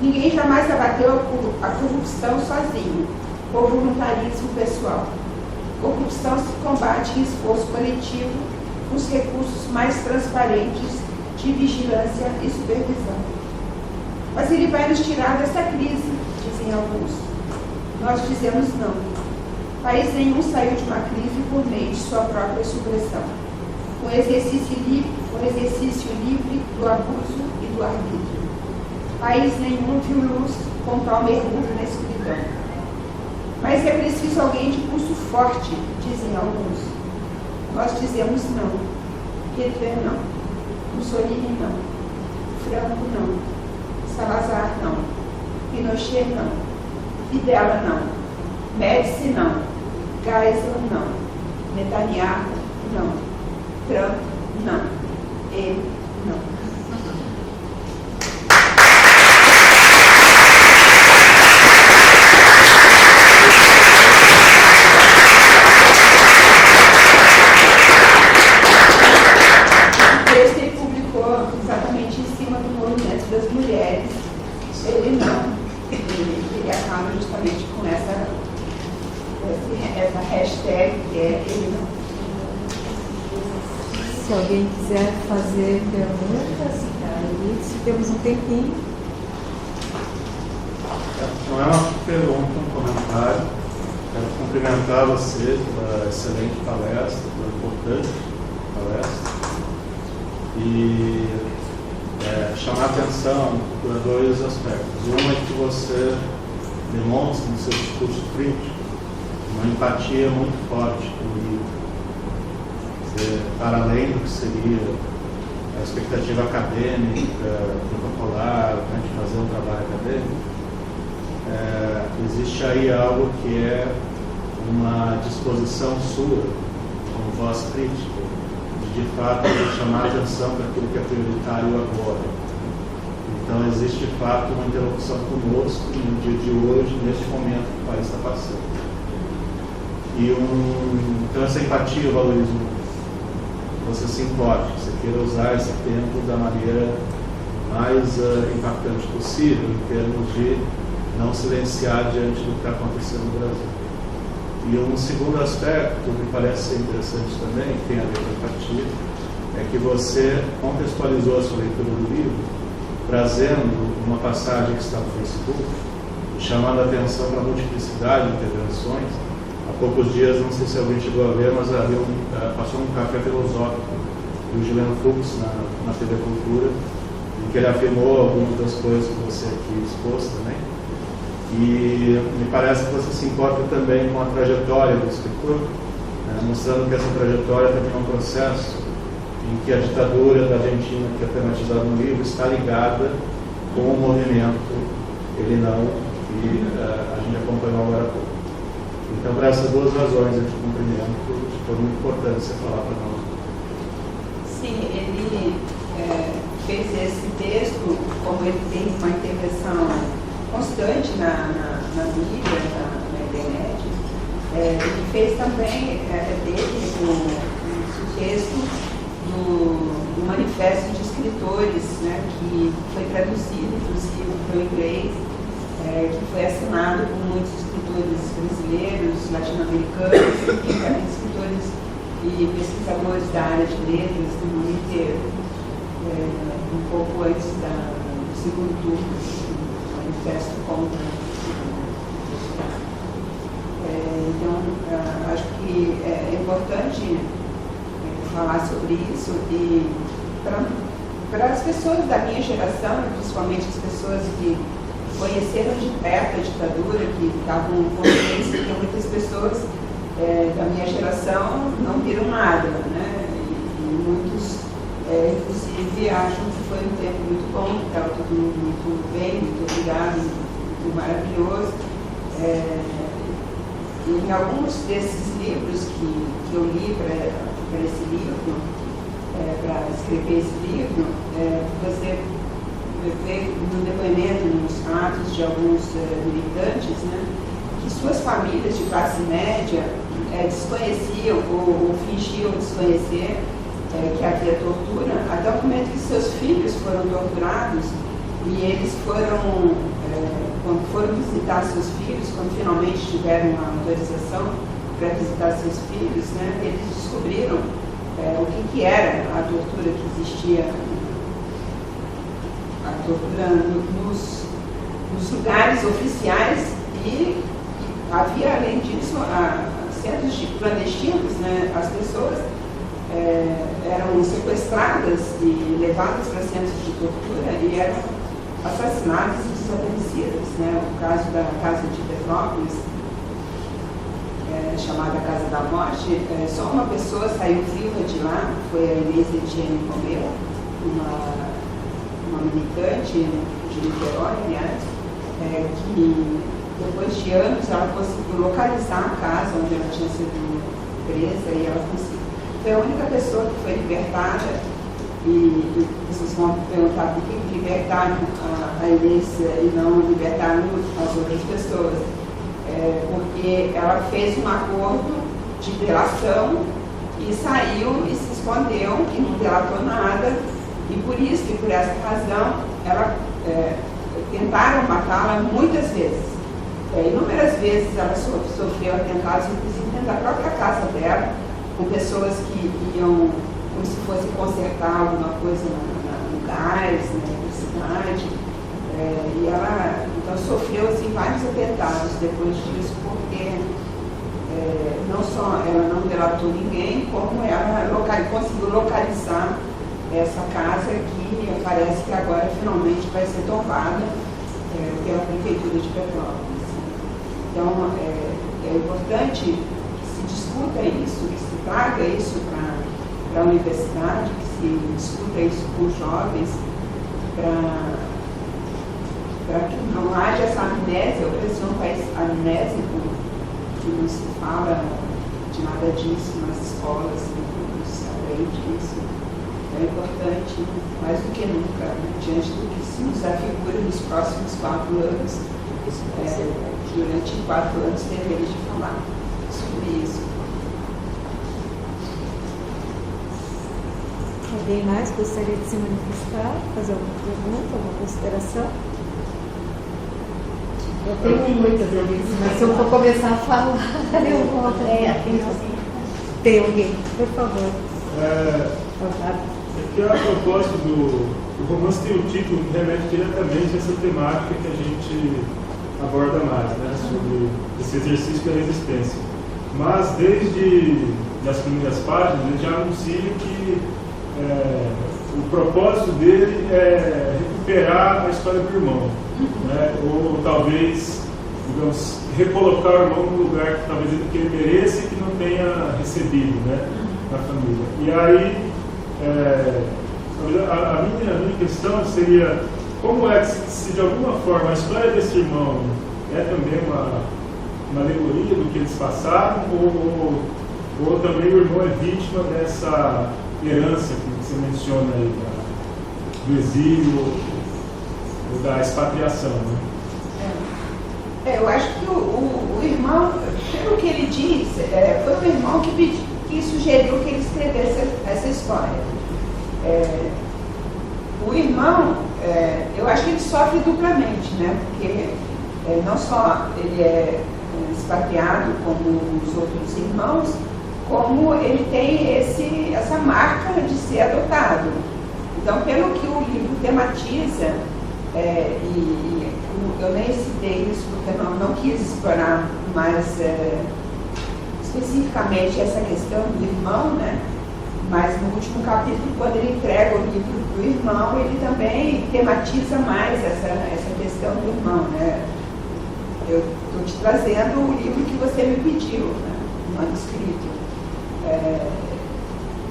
Ninguém jamais abateu a corrupção sozinho, por voluntarismo pessoal. Corrupção se combate em esforço coletivo, com os recursos mais transparentes de vigilância e supervisão. Mas ele vai nos tirar dessa crise, dizem alguns. Nós dizemos não. País nenhum saiu de uma crise por meio de sua própria supressão, com exercício livre do abuso e do arbítrio. País nenhum viu luz com tal mergulho na escuridão. Mas é preciso alguém de pulso forte, dizem alguns. Nós dizemos não. Hitler não. Mussolini não. Franco não. Salazar não. Pinochet não. Videla não. Médici não. Geisel não. Netanyahu não. Trump não. Ele não. justamente em cima do movimento das mulheres. Ele não. Ele acaba justamente com essa hashtag que é ele não. Se alguém quiser fazer perguntas, se temos um tempinho. Não é uma pergunta, um comentário. Quero cumprimentar você pela excelente palestra, pela importante palestra. E chamar a atenção para dois aspectos. Um é que você demonstra no seu discurso crítico uma empatia muito forte com o livro. Para além do que seria a expectativa acadêmica, protocolar, né, de fazer um trabalho acadêmico, existe aí algo que é uma disposição sua, como voz crítica, de fato chamar a atenção para aquilo que é prioritário agora. Então existe de fato uma interlocução conosco no dia de hoje, neste momento que o país está passando. Então essa empatia eu valorizo muito. Você se importe, você queira usar esse tempo da maneira mais impactante possível, em termos de não silenciar diante do que está acontecendo no Brasil. E um segundo aspecto que me parece ser interessante também, que tem a ver com a empatia, é que você contextualizou a sua leitura do livro, trazendo uma passagem que está no Facebook, chamando a atenção para a multiplicidade de intervenções. Há poucos dias, não sei se alguém chegou a ver, mas passou um café filosófico do Juliano Fux na TV Cultura, em que ele afirmou algumas das coisas que você aqui expôs também. E me parece que você se importa também com a trajetória do escritor, mostrando que essa trajetória também é um processo em que a ditadura da Argentina, que é tematizada no livro, está ligada com o movimento Ele Não, que a gente acompanhou agora há pouco. Então, por essas duas razões, eu te cumprimento, foi muito importante você falar para nós. Sim, ele fez esse texto, como ele tem uma intervenção constante na mídia, na internet, ele fez também dele um texto do Manifesto de Escritores, né, que foi traduzido, inclusive, para o inglês, que foi assinado por muitos escritores brasileiros, latino-americanos, e também escritores e pesquisadores da área de letras do mundo inteiro, um pouco antes do segundo turno do Manifesto contra então, acho que é importante falar sobre isso e para as pessoas da minha geração, principalmente as pessoas que conheceram de perto a ditadura, que estavam conscientes que muitas pessoas da minha geração não viram nada, né? E muitos, inclusive, acham que foi um tempo muito bom, que estava todo mundo muito bem, muito obrigado, muito maravilhoso. E em alguns desses livros que eu li para esse livro, para escrever esse livro, você vê no depoimento, nos atos de alguns militantes, né, que suas famílias de classe média desconheciam ou fingiam desconhecer que havia tortura, até o momento que seus filhos foram torturados e eles foram, quando foram visitar seus filhos, quando finalmente tiveram uma autorização para visitar seus filhos, né, eles descobriram o que era a tortura que existia, a tortura nos lugares oficiais, e havia, além disso, centros de clandestinos, né, as pessoas eram sequestradas e levadas para centros de tortura e eram assassinadas e desaparecidas, né? O caso da Casa de Petrópolis, chamada Casa da Morte, só uma pessoa saiu viva de lá, foi a Inês Etienne Romeu, uma militante de Niterói, aliás, que depois de anos ela conseguiu localizar a casa onde ela tinha sido presa e ela conseguiu. Foi a única pessoa que foi libertada, e vocês vão perguntar por que libertaram a Inês e não libertaram as outras pessoas. Porque ela fez um acordo de delação e saiu e se escondeu e não delatou nada, E por isso, e por essa razão, tentaram matá-la muitas vezes. Inúmeras vezes ela sofreu atentados, inclusive dentro da própria casa dela, com pessoas que iam como se fosse consertar alguma coisa no gás, na eletricidade. E ela então sofreu assim, vários atentados depois disso, porque não só ela não delatou ninguém, como ela conseguiu localizar essa casa que parece que agora finalmente vai ser tombada pela Prefeitura de Petrópolis. Então é importante que se discuta isso, que se traga isso para a universidade, que se discuta isso com os jovens, para que não haja essa amnésia. O Brasil é um país amnésico, que não se fala de nada disso nas escolas, não se aprende isso. É importante, mais do que nunca, diante do que se nos afigura nos próximos 4 anos, durante 4 anos teremos de falar sobre isso. Alguém mais gostaria de se manifestar, fazer alguma pergunta, alguma consideração? Eu tenho muitas vezes, mas se eu for começar a falar, eu vou. Tem alguém, por favor. Aqui a propósito do romance tem o título que remete diretamente a essa temática que a gente aborda mais, né, sobre esse exercício da resistência. Mas desde as primeiras páginas ele já anuncia que o propósito dele é recuperar a história do irmão, né, ou talvez, digamos, recolocar o irmão no lugar que talvez que ele mereça e que não tenha recebido, né, na família. E aí a minha questão seria como é que se de alguma forma a história desse irmão é também uma alegoria do que eles passaram ou também o irmão é vítima dessa herança que você menciona aí do exílio ou da expatriação, né? Eu acho que o irmão, pelo que ele diz, foi o irmão que sugeriu que ele escrevesse essa história. O irmão, eu acho que ele sofre duplamente, né? Porque não só ele é expatriado como os outros irmãos, como ele tem essa marca de ser adotado. Então, pelo que o livro tematiza, e eu nem citei isso porque não quis explorar mais especificamente essa questão do irmão, né? Mas no último capítulo, quando ele entrega o livro para o irmão, ele também tematiza mais essa questão do irmão, né? Eu estou te trazendo o livro que você me pediu, né? O manuscrito.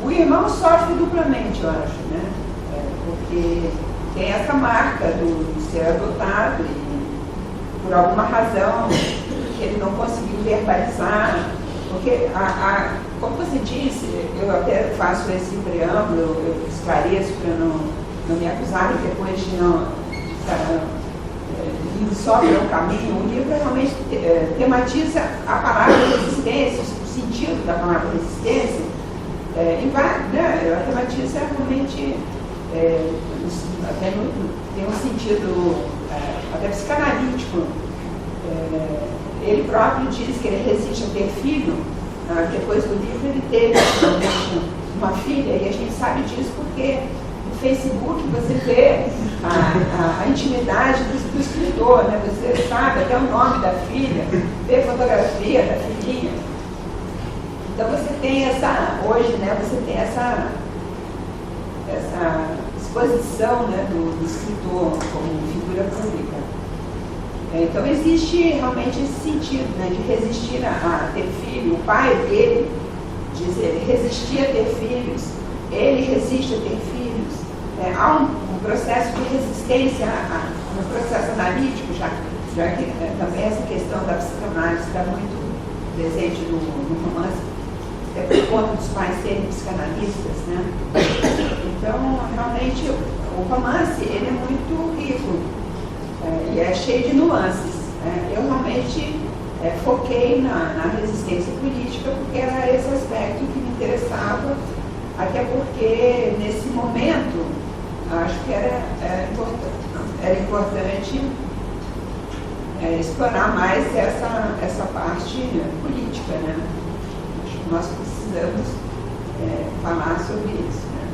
O irmão sofre duplamente, eu acho, né? Porque tem essa marca do ser adotado e por alguma razão que ele não conseguiu verbalizar, porque como você disse, eu até faço esse preâmbulo, eu esclareço para não me acusarem depois de ir só pelo caminho. O livro realmente tematiza a palavra resistência, o sentido da palavra resistência, né? Ela tematiza realmente, tem um sentido até psicanalítico. Ele próprio diz que ele resiste a ter filho. Depois do livro ele teve uma filha, e a gente sabe disso porque no Facebook você vê a intimidade do escritor, né? Você sabe até o nome da filha, vê a fotografia da filhinha. Então você tem hoje, né, você tem essa exposição, né, do escritor como figura pública. Então existe realmente esse sentido, né, de resistir a ter filho. O pai dele diz, ele resistia a ter filhos, ele resiste a ter filhos. Há um processo de resistência, um processo analítico, já que também essa questão da psicanálise está muito presente no romance, até por conta dos pais serem psicanalistas, né? Então, realmente, o romance ele é muito rico e é cheio de nuances. Eu realmente foquei na resistência política porque era esse aspecto que me interessava, até porque nesse momento acho que era importante explorar mais essa parte política, né? Acho que nós precisamos falar sobre isso. Né?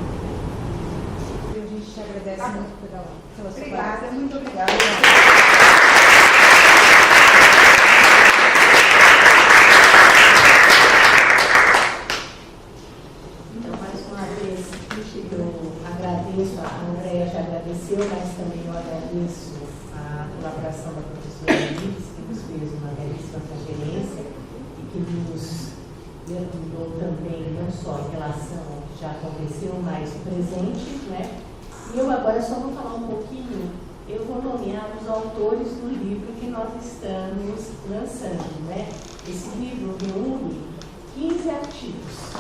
A gente te agradece muito pela sua Obrigada, muito obrigada. Então, mais uma vez, eu agradeço, a Andréia já agradeceu, mas também eu agradeço a colaboração da professora Liz, que nos fez uma belíssima conferência e que nos ajudou também, não só em relação ao que já aconteceu, mas o presente, né? E eu agora só vou falar um pouquinho, eu vou nomear os autores do livro que nós estamos lançando, né? Esse livro reúne 15 artigos,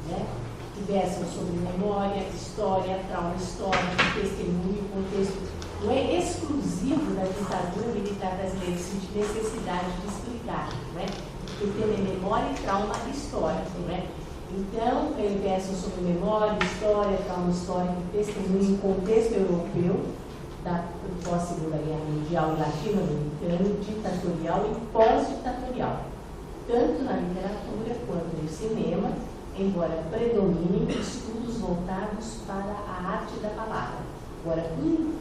né? Que versam sobre memória, história, trauma histórico, testemunho, contexto. Não é exclusivo da ditadura militar brasileira, sim, de necessidade de explicar, né? Porque o tema é memória e trauma histórico, né? Então, ele versa sobre memória, história, trauma histórico, testemunho em contexto europeu, da pós-Segunda Guerra Mundial e latino-americano, ditatorial e pós-ditatorial, tanto na literatura quanto no cinema, embora predominem estudos voltados para a arte da palavra. Agora, um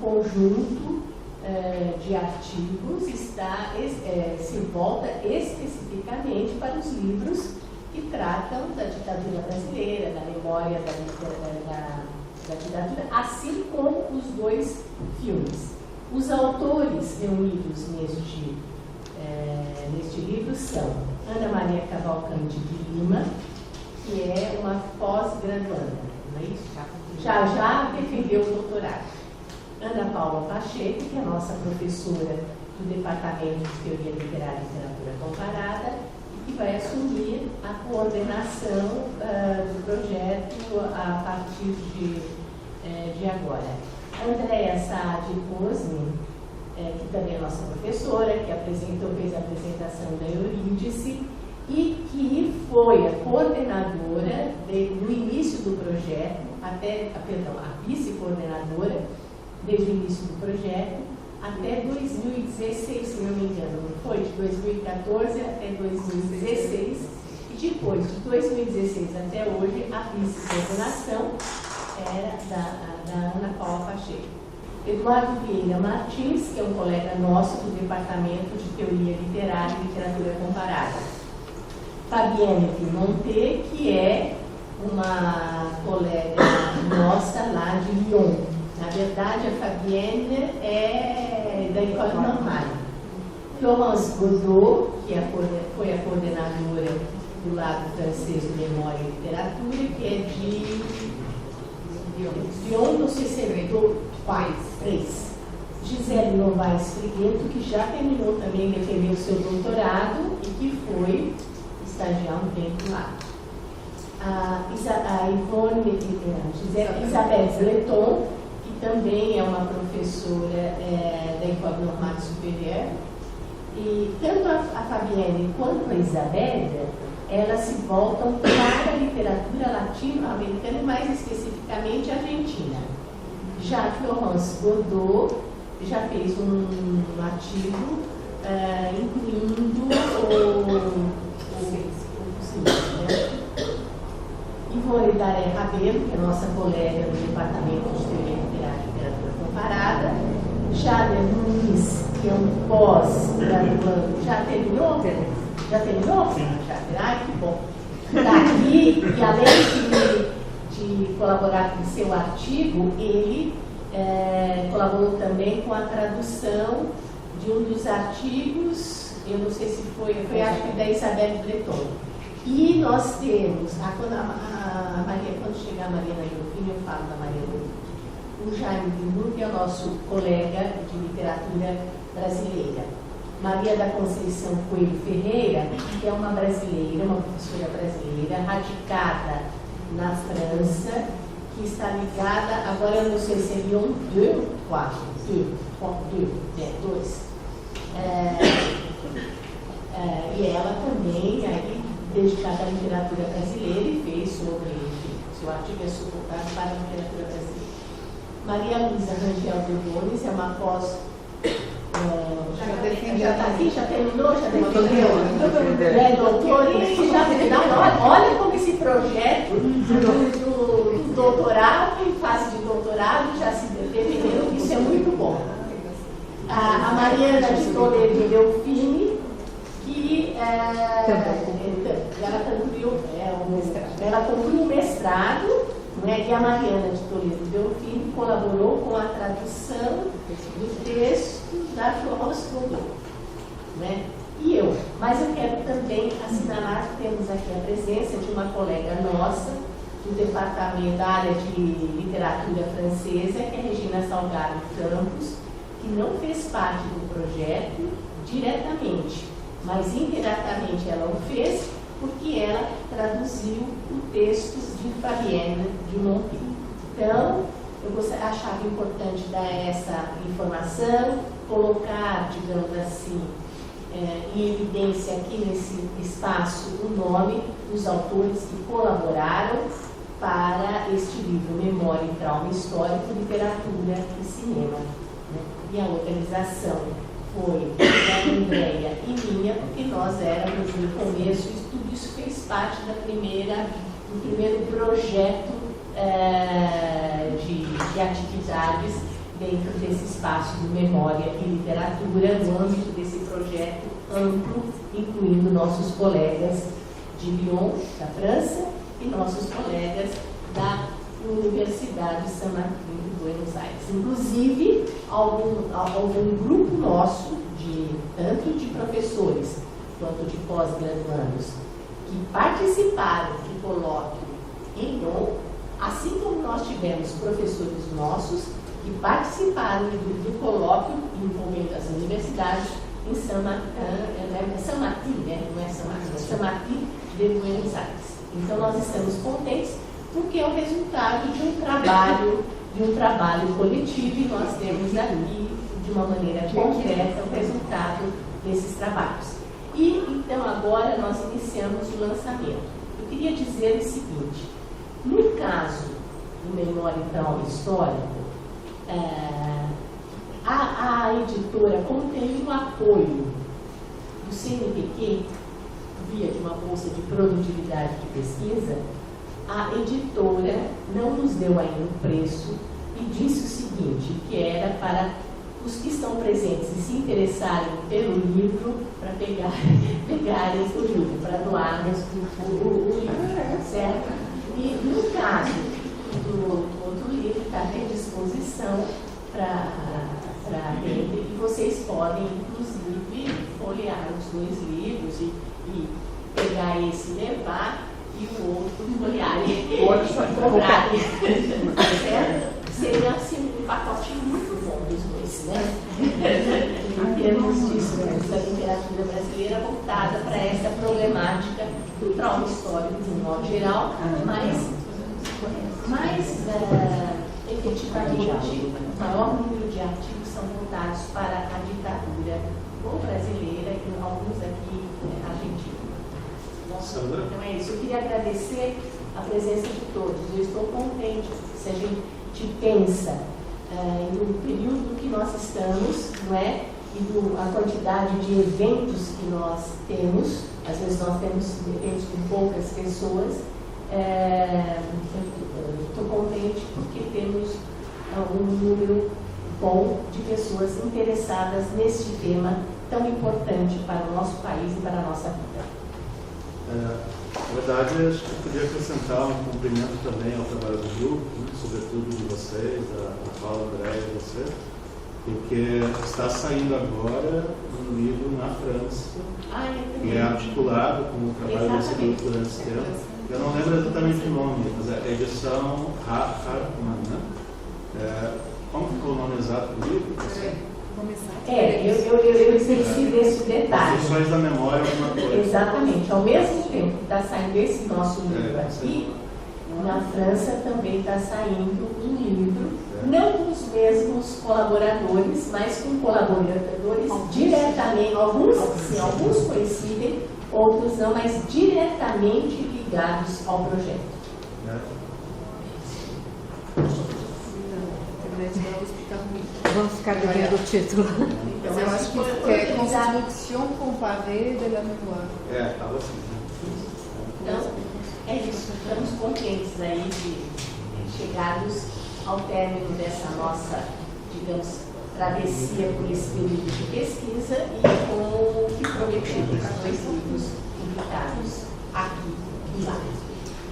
conjunto de artigos se volta especificamente para os livros que tratam da ditadura brasileira, da memória da ditadura, assim como os 2 filmes. Os autores reunidos neste livro são Ana Maria Cavalcante de Lima, que é uma pós-graduanda, não é isso? Já defendeu o doutorado. Ana Paula Pacheco, que é a nossa professora do Departamento de Teoria Literária e Literatura Comparada, e que vai assumir a coordenação do projeto a partir de agora. Andréa Saad Cosme, que também é nossa professora, que fez a apresentação da Eurídice e que foi a coordenadora no início do projeto, a vice-coordenadora desde o início do projeto até 2016, se não me engano, não foi? De 2014 até 2016 e depois de 2016 até hoje a vice-coordenação era da Ana Paula Pacheco. Eduardo Vieira Martins, que é um colega nosso do Departamento de Teoria Literária e Literatura Comparada. Fabienne Pimonte, que é uma colega nossa lá de Lyon. Na verdade, a Fabienne é da École Normale. Florence Godot, que foi a coordenadora do lado francês de Memória e Literatura, que é de Lyon, não sei se é Pais, 3. Gisele Novaes Frigueto, que já terminou também, defendeu o seu doutorado e que foi estagiar um tempo lá. A Isabelle Breton, que também é uma professora da École Normale Supérieure. E tanto a Fabienne quanto a Isabelle, elas se voltam para a literatura latino-americana e mais especificamente argentina. Já a Florence Godot já fez um artigo incluindo Ivone Daré Rabelo, que é nossa colega do Departamento de Teoria Literária e Literatura Comparada. Jader Muniz, que é um pós-graduando. Já terminou? Já terminou? Jader, ai, que bom. Está aqui, e além de colaborar com seu artigo, ele colaborou também com a tradução de um dos artigos, eu não sei se foi acho que da Isabelle Breton. E nós temos, quando chegar a Mariana Delfim, eu falo da Mariana Delfim, o Jaime Bindu, que é o nosso colega de literatura brasileira. Maria da Conceição Coelho Ferreira, que é uma brasileira, uma professora brasileira, radicada na França, que está ligada, agora eu não sei se é Lyon 2 ou 4, 2, e ela também, aí, dedicada à literatura brasileira, e fez sobre seu artigo é suportado para a literatura brasileira. Maria Luísa Rangel Delbonis é uma pós. Já está aqui? Já terminou? Já defendeu? É doutora e já olha como esse projeto do doutorado, em fase de doutorado, já se defendeu. Isso é muito bom. A Mariana de Toledo Delfini, que ela concluiu o mestrado, né, e a Mariana de Toledo Delfini colaborou com a tradução do texto da Florence Godot, né? E eu. Mas eu quero também assinalar que temos aqui a presença de uma colega nossa do departamento da área de literatura francesa, que é a Regina Salgado Campos, que não fez parte do projeto diretamente, mas indiretamente ela o fez, porque ela traduziu o texto de Fabienne Dumontet. Então, eu achava importante dar essa informação, colocar, digamos assim, em evidência aqui nesse espaço o nome dos autores que colaboraram para este livro, Memória e Trauma Histórico, Literatura e Cinema. Né? E a organização foi da Andréia e minha, porque nós éramos no começo, e tudo isso fez parte do primeiro projeto de atividades dentro desse espaço de memória e literatura, no âmbito desse projeto amplo, incluindo nossos colegas de Lyon, da França, e nossos colegas da Universidade San Martín de Buenos Aires. Inclusive, algum grupo nosso, tanto de professores quanto de pós-graduandos, que participaram do colóquio em Lyon, assim como nós tivemos professores nossos que participaram do colóquio envolvendo as universidades em San Martín, né? Não é San Martín, é San Martín de Buenos Aires. Então nós estamos contentes porque é o resultado de um trabalho coletivo, e nós temos aqui, de uma maneira concreta, o resultado desses trabalhos. E então agora nós iniciamos o lançamento. Eu queria dizer o seguinte: no caso do Memória e Trauma Histórico, a editora, como tem um apoio do CNPq, via de uma bolsa de produtividade de pesquisa, a editora não nos deu ainda o preço e disse o seguinte, que era para os que estão presentes e se interessarem pelo livro, para pegarem o livro, para doarmos o livro, certo? E no caso do outro livro, está à disposição para vender, e vocês podem, inclusive, folhear os dois livros e pegar esse e levar, e o outro folhear e comprar. Certo? Seria assim, um pacotinho muito bom dos dois, né? Em termos disso, da literatura brasileira voltada para essa problemática do trauma histórico de um modo geral, mas efetivamente o maior número de artigos são voltados para a ditadura ou brasileira e alguns aqui argentinos. Então é isso. Eu queria agradecer a presença de todos. Eu estou contente se a gente pensa no período que nós estamos, não é? E a quantidade de eventos que nós temos. Às vezes nós temos eventos com poucas pessoas. Estou contente porque temos um número bom de pessoas interessadas neste tema tão importante para o nosso país e para a nossa vida. Na verdade, acho que eu podia acrescentar um cumprimento também ao trabalho do grupo, né, sobretudo de vocês, a Paula, a Andréia e você, porque está saindo agora um livro na França, que é articulado com o trabalho desse grupo durante esse tempo. Eu não lembro exatamente o nome, mas é a edição Hartmann, né? Como ficou o nome exato do livro? Eu esqueci desse detalhe. Construções da memória, alguma coisa. Exatamente. Ao mesmo tempo que está saindo esse nosso livro aqui, na França também está saindo um livro, não com os mesmos colaboradores, mas com colaboradores diretamente, alguns coincidem, outros não, mas diretamente ligados ao projeto. Vamos ficar devendo o título. Mas eu acho que é Construction comparée de la mémoire. Estava assim, né? Então, é isso. Estamos contentes aí de chegados ao término dessa nossa, digamos, travessia por esse período de pesquisa e com o que prometemos, os 2 livros publicados aqui e lá.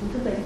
Muito bem.